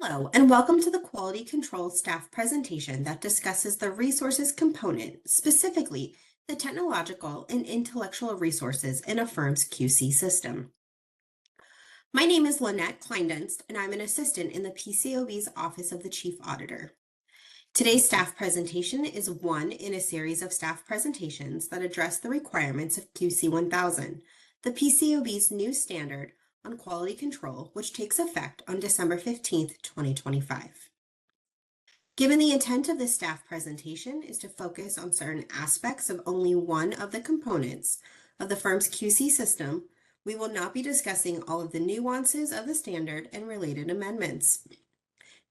Hello, and welcome to the Quality Control staff presentation that discusses the resources component, specifically the technological and intellectual resources in a firm's QC system. My name is Lynette Kleindunst, and I'm an assistant in the PCAOB's Office of the Chief Auditor. Today's staff presentation is one in a series of staff presentations that address the requirements of QC 1000, the PCAOB's new standard on quality control, which takes effect on December 15th, 2025. Given the intent of this staff presentation is to focus on certain aspects of only one of the components of the firm's QC system, we will not be discussing all of the nuances of the standard and related amendments.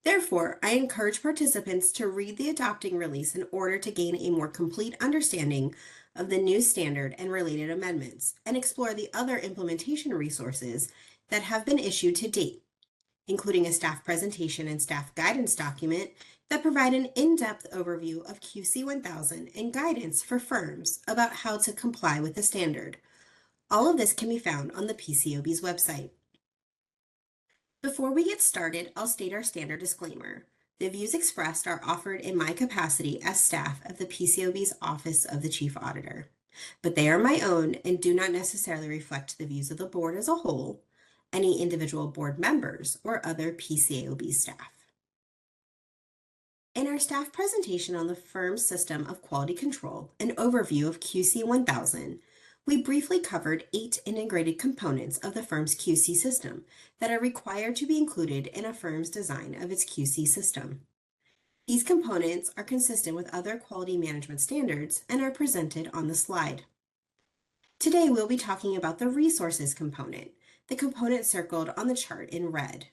Therefore, I encourage participants to read the adopting release in order to gain a more complete understanding of the new standard and related amendments, and explore the other implementation resources that have been issued to date, including a staff presentation and staff guidance document that provide an in-depth overview of QC 1000 and guidance for firms about how to comply with the standard. All of this can be found on the PCAOB's website. Before we get started, I'll state our standard disclaimer. The views expressed are offered in my capacity as staff of the PCAOB's Office of the Chief Auditor, but they are my own and do not necessarily reflect the views of the board as a whole, any individual board members, or other PCAOB staff. In our staff presentation on the firm's system of quality control, an overview of QC 1000, we briefly covered 8 integrated components of the firm's QC system that are required to be included in a firm's design of its QC system. These components are consistent with other quality management standards and are presented on the slide. Today, we'll be talking about the resources component, the component circled on the chart in red.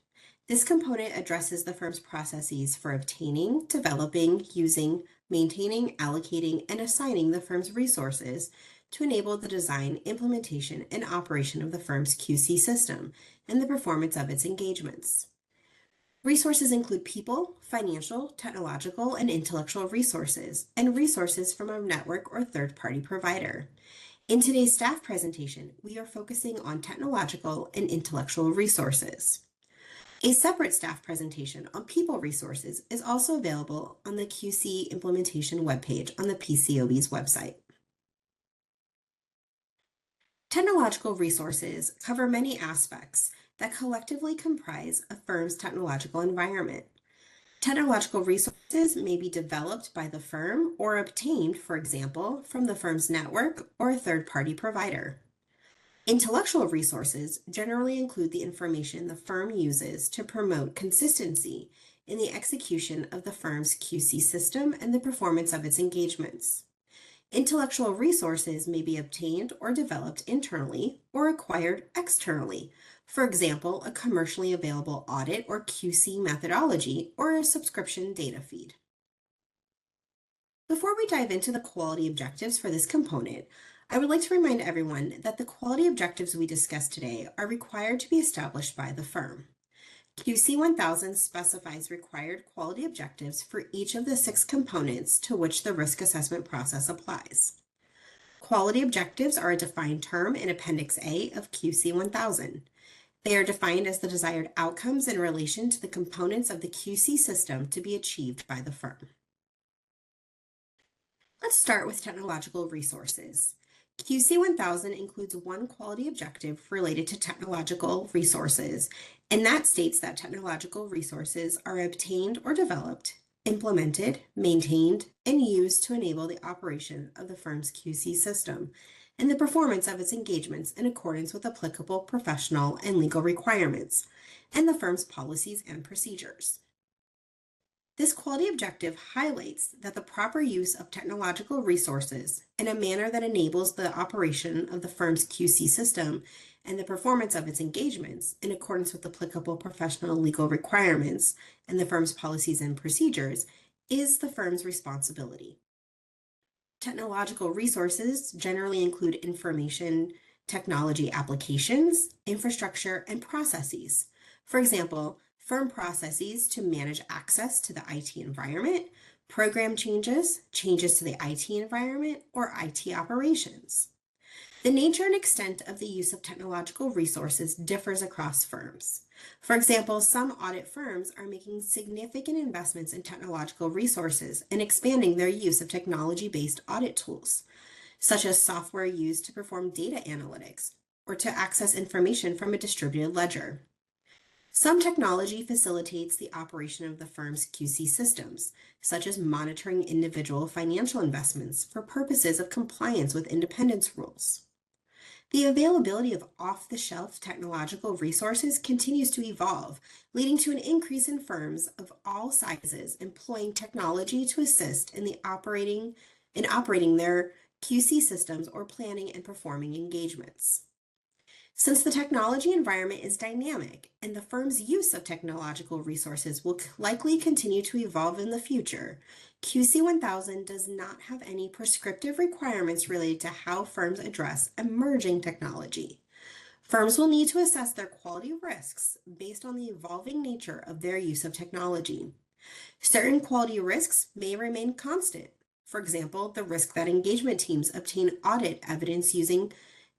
This component addresses the firm's processes for obtaining, developing, using, maintaining, allocating, and assigning the firm's resources to enable the design, implementation, and operation of the firm's QC system and the performance of its engagements. Resources include people, financial, technological, and intellectual resources, and resources from a network or third-party provider. In today's staff presentation, we are focusing on technological and intellectual resources. A separate staff presentation on people resources is also available on the QC implementation webpage on the PCAOB's website. Technological resources cover many aspects that collectively comprise a firm's technological environment. Technological resources may be developed by the firm or obtained, for example, from the firm's network or a third-party provider. Intellectual resources generally include the information the firm uses to promote consistency in the execution of the firm's QC system and the performance of its engagements. Intellectual resources may be obtained or developed internally or acquired externally. For example, a commercially available audit or QC methodology or a subscription data feed. Before we dive into the quality objectives for this component, I would like to remind everyone that the quality objectives we discussed today are required to be established by the firm. QC 1000 specifies required quality objectives for each of the 6 components to which the risk assessment process applies. Quality objectives are a defined term in Appendix A of QC 1000. They are defined as the desired outcomes in relation to the components of the QC system to be achieved by the firm. Let's start with technological resources. QC 1000 includes one quality objective related to technological resources, and that states that technological resources are obtained or developed, implemented, maintained, and used to enable the operation of the firm's QC system and the performance of its engagements in accordance with applicable professional and legal requirements and the firm's policies and procedures. This quality objective highlights that the proper use of technological resources in a manner that enables the operation of the firm's QC system and the performance of its engagements in accordance with applicable professional legal requirements and the firm's policies and procedures is the firm's responsibility. Technological resources generally include information technology applications, infrastructure, and processes. For example, firm processes to manage access to the IT environment, program changes, changes to the IT environment, or IT operations. The nature and extent of the use of technological resources differs across firms. For example, some audit firms are making significant investments in technological resources and expanding their use of technology-based audit tools, such as software used to perform data analytics or to access information from a distributed ledger. Some technology facilitates the operation of the firm's QC systems, such as monitoring individual financial investments for purposes of compliance with independence rules. The availability of off-the-shelf technological resources continues to evolve, leading to an increase in firms of all sizes employing technology to assist in operating their QC systems or planning and performing engagements. Since the technology environment is dynamic and the firm's use of technological resources will likely continue to evolve in the future, QC 1000 does not have any prescriptive requirements related to how firms address emerging technology. Firms will need to assess their quality risks based on the evolving nature of their use of technology. Certain quality risks may remain constant. For example, the risk that engagement teams obtain audit evidence using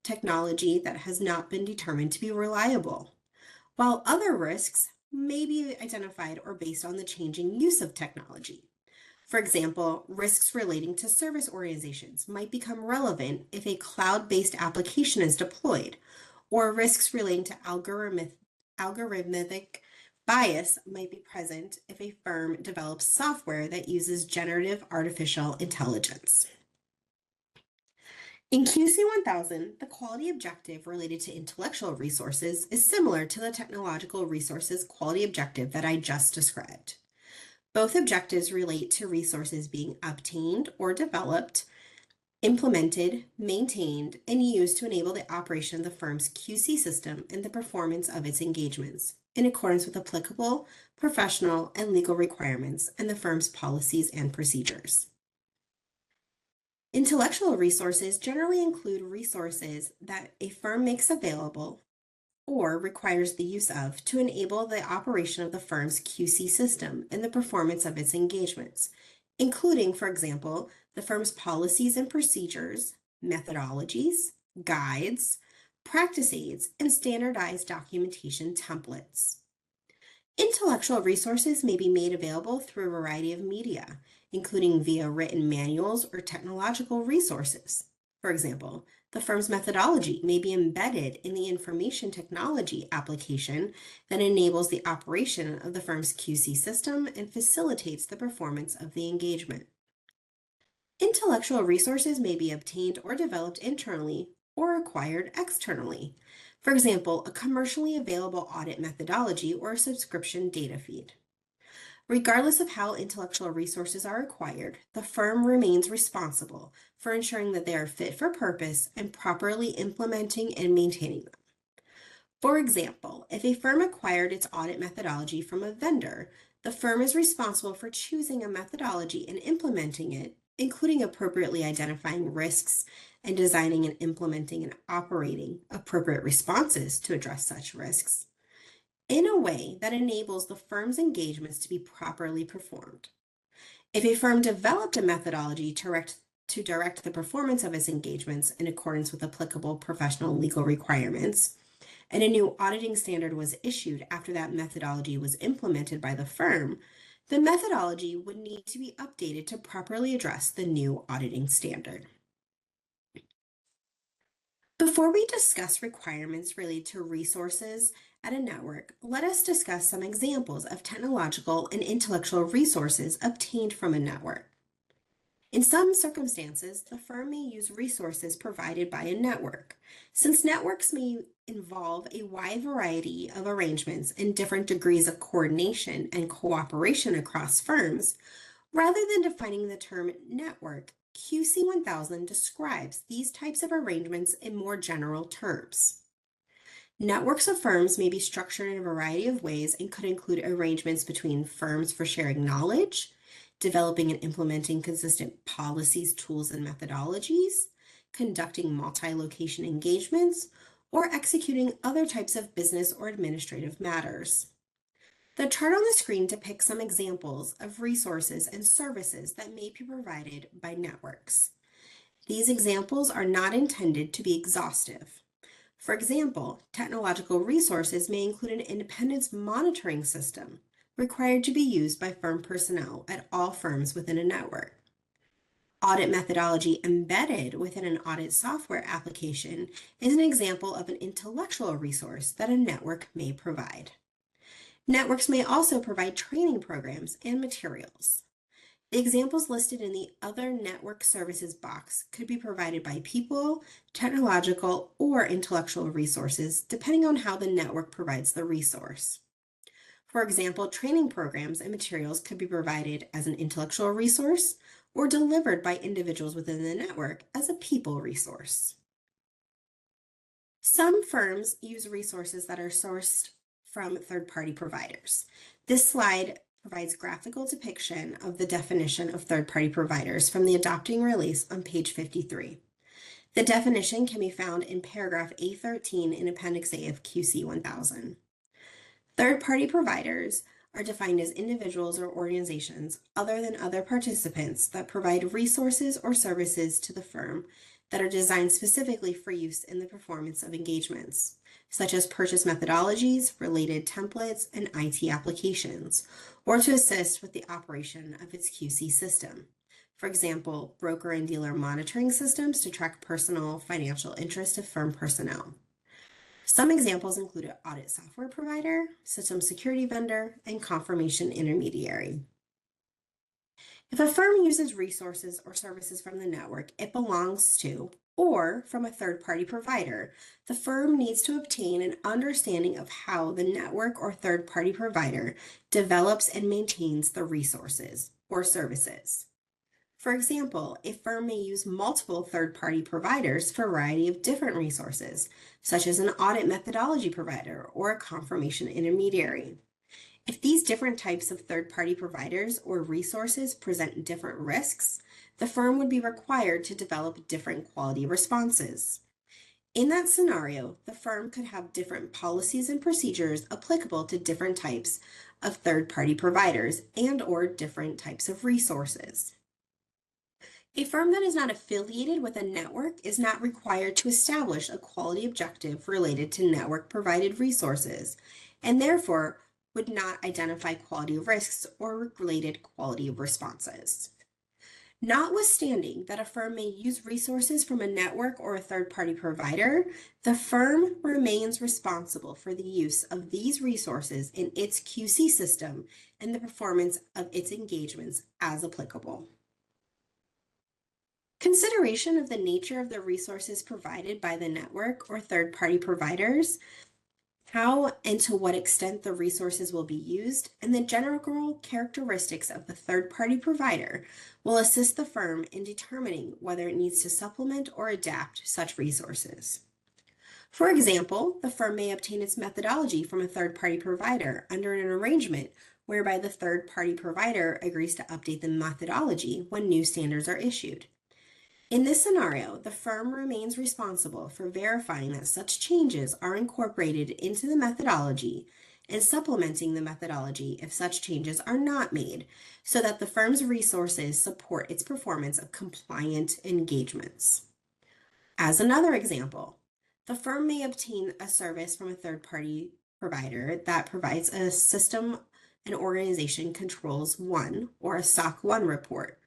technology that has not been determined to be reliable, while other risks may be identified or based on the changing use of technology. For example, risks relating to service organizations might become relevant if a cloud-based application is deployed, or risks relating to algorithmic bias might be present if a firm develops software that uses generative artificial intelligence. In QC 1000, the quality objective related to intellectual resources is similar to the technological resources quality objective that I just described. Both objectives relate to resources being obtained or developed, implemented, maintained, and used to enable the operation of the firm's QC system and the performance of its engagements, in accordance with applicable professional and legal requirements and the firm's policies and procedures. Intellectual resources generally include resources that a firm makes available or requires the use of to enable the operation of the firm's QC system and the performance of its engagements, including, for example, the firm's policies and procedures, methodologies, guides, practice aids, and standardized documentation templates. Intellectual resources may be made available through a variety of media, including via written manuals or technological resources. For example, the firm's methodology may be embedded in the information technology application that enables the operation of the firm's QC system and facilitates the performance of the engagement. Intellectual resources may be obtained or developed internally or acquired externally. For example, a commercially available audit methodology or a subscription data feed. Regardless of how intellectual resources are acquired, the firm remains responsible for ensuring that they are fit for purpose and properly implementing and maintaining them. For example, if a firm acquired its audit methodology from a vendor, the firm is responsible for choosing a methodology and implementing it, including appropriately identifying risks and designing and implementing and operating appropriate responses to address such risks in a way that enables the firm's engagements to be properly performed. If a firm developed a methodology to direct the performance of its engagements in accordance with applicable professional legal requirements, and a new auditing standard was issued after that methodology was implemented by the firm, the methodology would need to be updated to properly address the new auditing standard. Before we discuss requirements related to resources at a network, let us discuss some examples of technological and intellectual resources obtained from a network. In some circumstances, the firm may use resources provided by a network. Since networks may involve a wide variety of arrangements and different degrees of coordination and cooperation across firms, rather than defining the term network, QC 1000 describes these types of arrangements in more general terms. Networks of firms may be structured in a variety of ways and could include arrangements between firms for sharing knowledge, developing and implementing consistent policies, tools, and methodologies, conducting multi-location engagements, or executing other types of business or administrative matters. The chart on the screen depicts some examples of resources and services that may be provided by networks. These examples are not intended to be exhaustive. For example, technological resources may include an independence monitoring system required to be used by firm personnel at all firms within a network. Audit methodology embedded within an audit software application is an example of an intellectual resource that a network may provide. Networks may also provide training programs and materials. The examples listed in the Other Network Services box could be provided by people, technological, or intellectual resources, depending on how the network provides the resource. For example, training programs and materials could be provided as an intellectual resource or delivered by individuals within the network as a people resource. Some firms use resources that are sourced from third-party providers. This slide provides graphical depiction of the definition of third-party providers from the adopting release on page 53. The definition can be found in paragraph A13 in Appendix A of QC 1000. Third-party providers are defined as individuals or organizations other than other participants that provide resources or services to the firm that are designed specifically for use in the performance of engagements, such as purchase methodologies, related templates, and IT applications, or to assist with the operation of its QC system. For example, broker and dealer monitoring systems to track personal financial interest of firm personnel. Some examples include an audit software provider, system security vendor, and confirmation intermediary. If a firm uses resources or services from the network it belongs to or from a third-party provider, the firm needs to obtain an understanding of how the network or third-party provider develops and maintains the resources or services. For example, a firm may use multiple third-party providers for a variety of different resources, such as an audit methodology provider or a confirmation intermediary. If these different types of third-party providers or resources present different risks, the firm would be required to develop different quality responses. In that scenario, the firm could have different policies and procedures applicable to different types of third-party providers and/or different types of resources. A firm that is not affiliated with a network is not required to establish a quality objective related to network-provided resources, and therefore would not identify quality risks or related quality responses. Notwithstanding that a firm may use resources from a network or a third-party provider, the firm remains responsible for the use of these resources in its QC system and the performance of its engagements as applicable. Consideration of the nature of the resources provided by the network or third-party providers, how and to what extent the resources will be used, and the general characteristics of the third-party provider will assist the firm in determining whether it needs to supplement or adapt such resources. For example, the firm may obtain its methodology from a third-party provider under an arrangement whereby the third-party provider agrees to update the methodology when new standards are issued. In this scenario, the firm remains responsible for verifying that such changes are incorporated into the methodology and supplementing the methodology if such changes are not made, so that the firm's resources support its performance of compliant engagements. As another example, the firm may obtain a service from a third-party provider that provides a system and organization controls 1 or a SOC 1 report.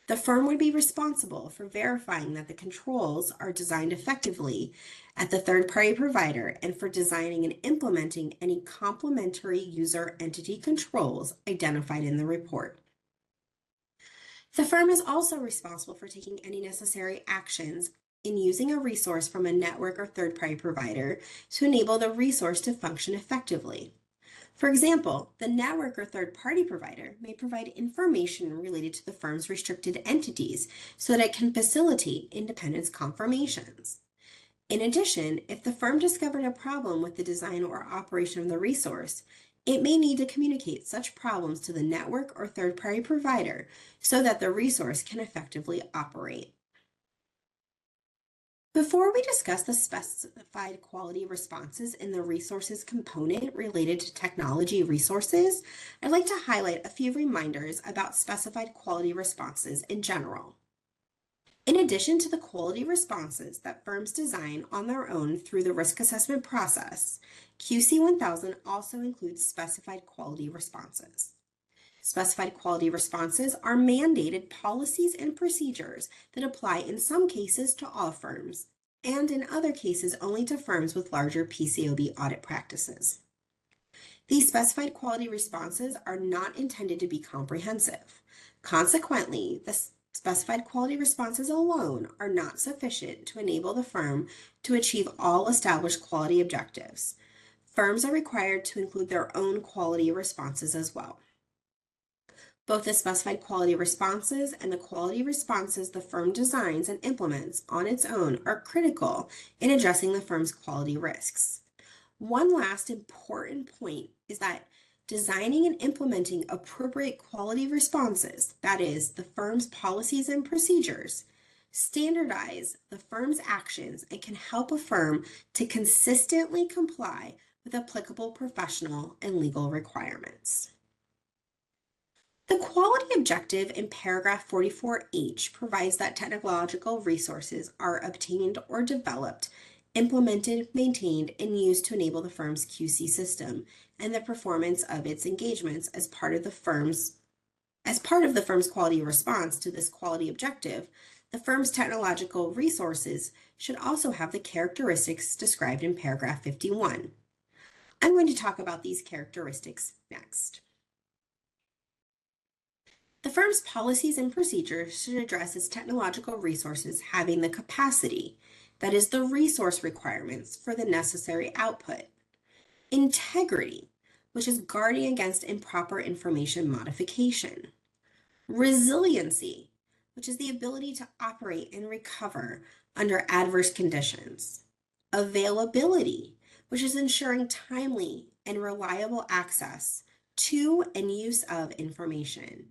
The firm would be responsible for verifying that the controls are designed effectively at the third-party provider and for designing and implementing any complementary user entity controls identified in the report. The firm is also responsible for taking any necessary actions in using a resource from a network or third-party provider to enable the resource to function effectively. For example, the network or third-party provider may provide information related to the firm's restricted entities so that it can facilitate independence confirmations. In addition, if the firm discovered a problem with the design or operation of the resource, it may need to communicate such problems to the network or third-party provider so that the resource can effectively operate. Before we discuss the specified quality responses in the resources component related to technology resources, I'd like to highlight a few reminders about specified quality responses in general. In addition to the quality responses that firms design on their own through the risk assessment process, QC 1000 also includes specified quality responses. Specified quality responses are mandated policies and procedures that apply in some cases to all firms, and in other cases only to firms with larger PCAOB audit practices. These specified quality responses are not intended to be comprehensive. Consequently, the specified quality responses alone are not sufficient to enable the firm to achieve all established quality objectives. Firms are required to include their own quality responses as well. Both the specified quality responses and the quality responses the firm designs and implements on its own are critical in addressing the firm's quality risks. One last important point is that designing and implementing appropriate quality responses, that is, the firm's policies and procedures, standardize the firm's actions and can help a firm to consistently comply with applicable professional and legal requirements. The quality objective in paragraph 44H provides that technological resources are obtained or developed, implemented, maintained, and used to enable the firm's QC system and the performance of its engagements as part of the firm's quality response to this quality objective. The firm's technological resources should also have the characteristics described in paragraph 51. I'm going to talk about these characteristics next. The firm's policies and procedures should address its technological resources having the capacity, that is, the resource requirements for the necessary output. Integrity, which is guarding against improper information modification. Resiliency, which is the ability to operate and recover under adverse conditions. Availability, which is ensuring timely and reliable access to and use of information.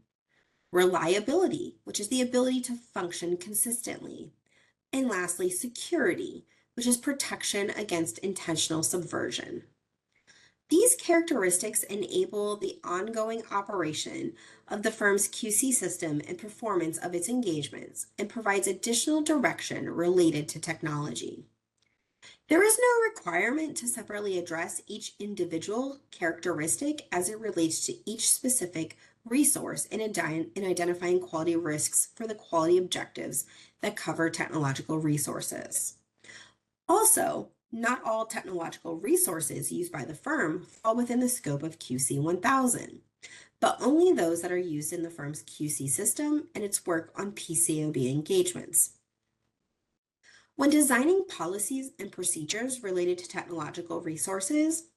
Reliability, which is the ability to function consistently. And lastly, security, which is protection against intentional subversion. These characteristics enable the ongoing operation of the firm's QC system and performance of its engagements and provides additional direction related to technology. There is no requirement to separately address each individual characteristic as it relates to each specific resource in identifying quality risks for the quality objectives that cover technological resources. Also, not all technological resources used by the firm fall within the scope of QC 1000, but only those that are used in the firm's QC system and its work on PCAOB engagements. When designing policies and procedures related to technological resources,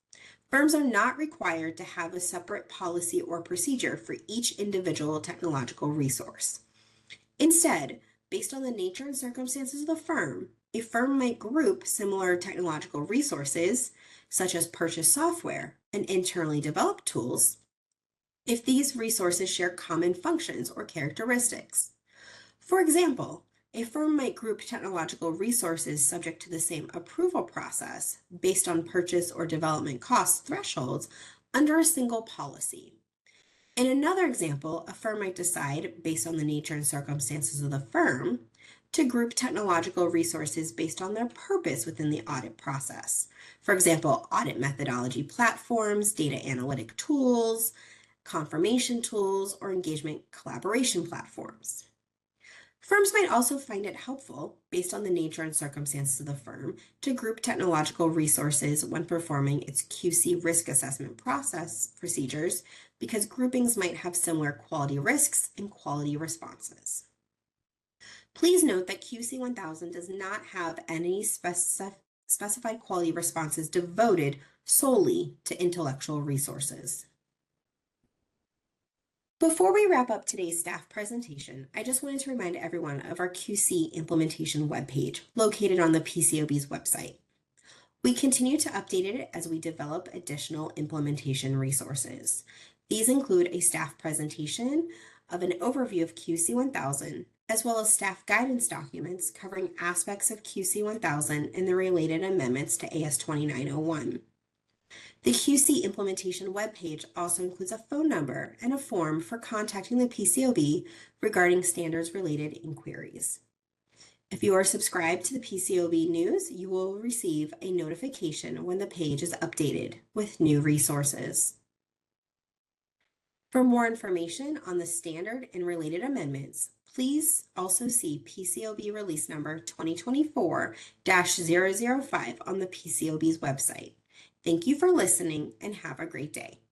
firms are not required to have a separate policy or procedure for each individual technological resource. Instead, based on the nature and circumstances of the firm, a firm might group similar technological resources, such as purchased software and internally developed tools, if these resources share common functions or characteristics. For example, a firm might group technological resources subject to the same approval process based on purchase or development cost thresholds under a single policy. In another example, a firm might decide, based on the nature and circumstances of the firm, to group technological resources based on their purpose within the audit process. For example, audit methodology platforms, data analytic tools, confirmation tools, or engagement collaboration platforms. Firms might also find it helpful, based on the nature and circumstances of the firm, to group technological resources when performing its QC risk assessment procedures, because groupings might have similar quality risks and quality responses. Please note that QC 1000 does not have any specified quality responses devoted solely to intellectual resources. Before we wrap up today's staff presentation, I just wanted to remind everyone of our QC implementation webpage located on the PCAOB's website. We continue to update it as we develop additional implementation resources. These include a staff presentation of an overview of QC 1000, as well as staff guidance documents covering aspects of QC 1000 and the related amendments to AS 2901. The QC implementation webpage also includes a phone number and a form for contacting the PCAOB regarding standards-related inquiries. If you are subscribed to the PCOB news, you will receive a notification when the page is updated with new resources. For more information on the standard and related amendments, please also see PCOB release number 2024-005 on the PCOB's website. Thank you for listening and have a great day.